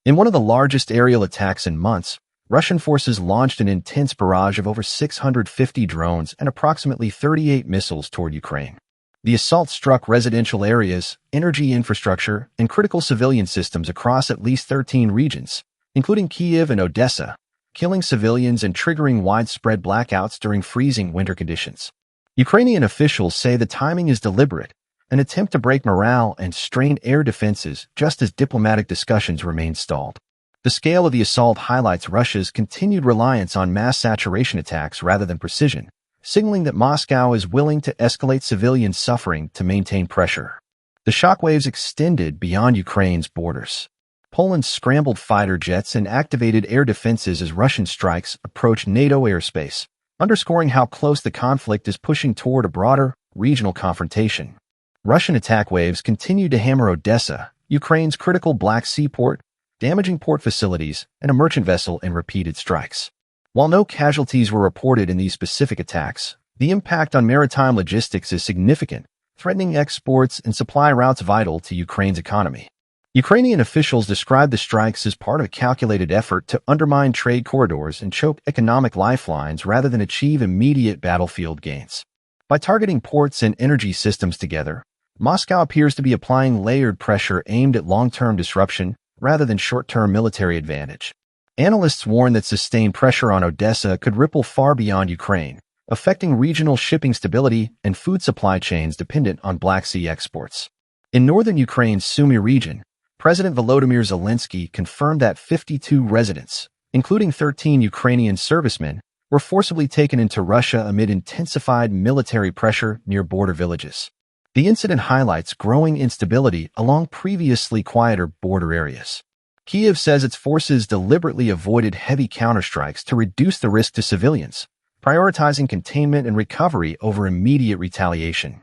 In one of the largest aerial attacks in months, Russian forces launched an intense barrage of over 650 drones and approximately 38 missiles toward Ukraine. The assault struck residential areas, energy infrastructure, and critical civilian systems across at least 13 regions, including Kyiv and Odesa, killing civilians and triggering widespread blackouts during freezing winter conditions. Ukrainian officials say the timing is deliberate, an attempt to break morale and strain air defenses just as diplomatic discussions remain stalled. The scale of the assault highlights Russia's continued reliance on mass saturation attacks rather than precision, signaling that Moscow is willing to escalate civilian suffering to maintain pressure. The shockwaves extended beyond Ukraine's borders. Poland scrambled fighter jets and activated air defenses as Russian strikes approached NATO airspace, underscoring how close the conflict is pushing toward a broader, regional confrontation. Russian attack waves continued to hammer Odesa, Ukraine's critical Black Sea port, damaging port facilities and a merchant vessel in repeated strikes. While no casualties were reported in these specific attacks, the impact on maritime logistics is significant, threatening exports and supply routes vital to Ukraine's economy. Ukrainian officials described the strikes as part of a calculated effort to undermine trade corridors and choke economic lifelines rather than achieve immediate battlefield gains. By targeting ports and energy systems together, Moscow appears to be applying layered pressure aimed at long-term disruption rather than short-term military advantage. Analysts warn that sustained pressure on Odesa could ripple far beyond Ukraine, affecting regional shipping stability and food supply chains dependent on Black Sea exports. In northern Ukraine's Sumy region, President Volodymyr Zelensky confirmed that 52 residents, including 13 Ukrainian servicemen, were forcibly taken into Russia amid intensified military pressure near border villages. The incident highlights growing instability along previously quieter border areas. Kyiv says its forces deliberately avoided heavy counterstrikes to reduce the risk to civilians, prioritizing containment and recovery over immediate retaliation.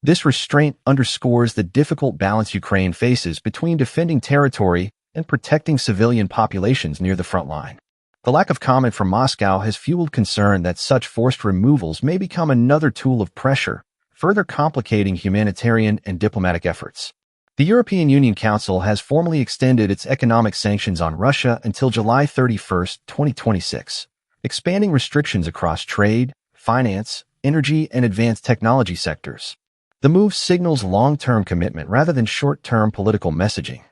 This restraint underscores the difficult balance Ukraine faces between defending territory and protecting civilian populations near the front line. The lack of comment from Moscow has fueled concern that such forced removals may become another tool of pressure, further complicating humanitarian and diplomatic efforts. The European Union Council has formally extended its economic sanctions on Russia until July 31, 2026, expanding restrictions across trade, finance, energy, and advanced technology sectors. The move signals long-term commitment rather than short-term political messaging.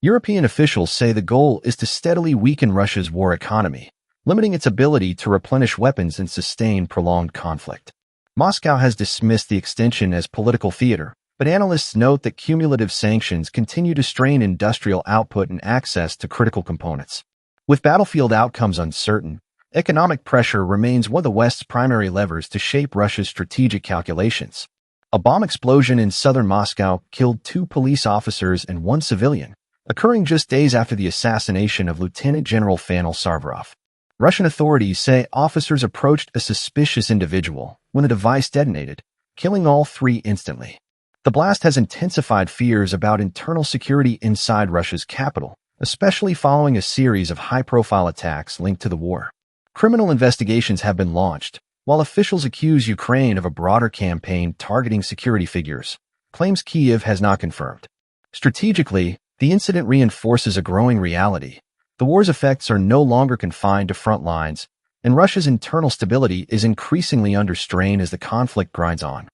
European officials say the goal is to steadily weaken Russia's war economy, limiting its ability to replenish weapons and sustain prolonged conflict. Moscow has dismissed the extension as political theater, but analysts note that cumulative sanctions continue to strain industrial output and access to critical components. With battlefield outcomes uncertain, economic pressure remains one of the West's primary levers to shape Russia's strategic calculations. A bomb explosion in southern Moscow killed 2 police officers and 1 civilian, occurring just days after the assassination of Lieutenant General Fanil Sarvarov. Russian authorities say officers approached a suspicious individual when the device detonated, killing all 3 instantly. The blast has intensified fears about internal security inside Russia's capital, especially following a series of high-profile attacks linked to the war. Criminal investigations have been launched, while officials accuse Ukraine of a broader campaign targeting security figures, claims Kyiv has not confirmed. Strategically, the incident reinforces a growing reality. The war's effects are no longer confined to front lines, and Russia's internal stability is increasingly under strain as the conflict grinds on.